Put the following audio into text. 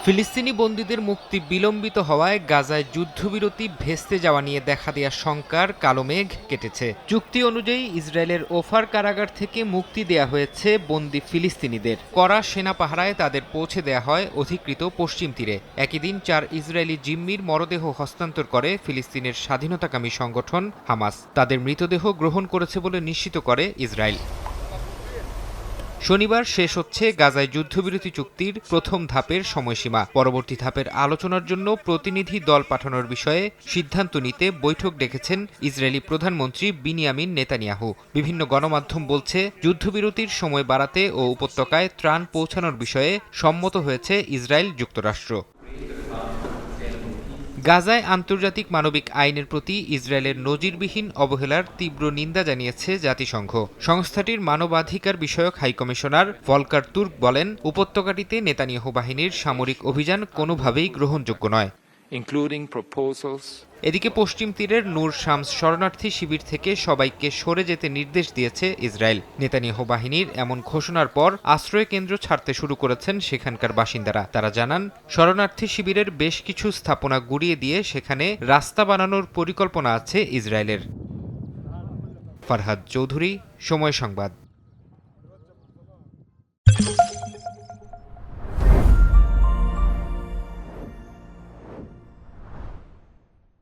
ফিলিস্তিনি বন্দীদের মুক্তি বিলম্বিত হওয়ায় গাজায় যুদ্ধবিরতি ভেস্তে যাওয়া নিয়ে দেখা দেয়া শঙ্কার কালো মেঘ কেটেছে। চুক্তি অনুযায়ী ইসরায়েলের ওফার কারাগার থেকে মুক্তি দেয়া হয়েছে বন্দী ফিলিস্তিনিদের। কড়া সেনা পাহারায় তাদের পৌঁছে দেয়া হয় অধিকৃত পশ্চিম তীরে। একই দিন 4 ইসরায়েলি জিম্মির মরদেহ হস্তান্তর করে ফিলিস্তিনের স্বাধীনতাকামী সংগঠন হামাস। তাদের মৃতদেহ গ্রহণ করেছে বলে নিশ্চিত করে ইসরায়েল। শনিবার শেষ হচ্ছে গাজায় যুদ্ধবিরতি চুক্তির প্রথম ধাপের সময়সীমা। পরবর্তী ধাপের আলোচনার জন্য প্রতিনিধি দল পাঠানোর বিষয়ে সিদ্ধান্ত নিতে বৈঠক ডেকেছেন ইসরায়েলি প্রধানমন্ত্রী বিনিয়ামিন নেতানিয়াহু। বিভিন্ন গণমাধ্যম বলছে, যুদ্ধবিরতির সময় বাড়াতে ও উপত্যকায় ত্রাণ পৌঁছানোর বিষয়ে সম্মত হয়েছে ইসরায়েল যুক্তরাষ্ট্র। গাজায় আন্তর্জাতিক মানবিক আইনের প্রতি ইসরায়েলের নজিরবিহীন অবহেলার তীব্র নিন্দা জানিয়েছে জাতিসংঘ। সংস্থাটির মানবাধিকার বিষয়ক হাইকমিশনার ভলকার তুর্ক বলেন, উপত্যকাটিতে নেতানিয়াহু বাহিনীর সামরিক অভিযান কোনোভাবেই গ্রহণযোগ্য নয়। এদিকে পশ্চিম তীরের নূর শামস শরণার্থী শিবির থেকে সবাইকে সরে যেতে নির্দেশ দিয়েছে ইসরায়েল। নেতানিয়াহু বাহিনীর এমন ঘোষণার পর আশ্রয় কেন্দ্র ছাড়তে শুরু করেছেন সেখানকার বাসিন্দারা। তারা জানান, শরণার্থী শিবিরের বেশ কিছু স্থাপনা গুঁড়িয়ে দিয়ে সেখানে রাস্তা বানানোর পরিকল্পনা আছে ইসরায়েলের। ফারহাদ চৌধুরী, সময় সংবাদ।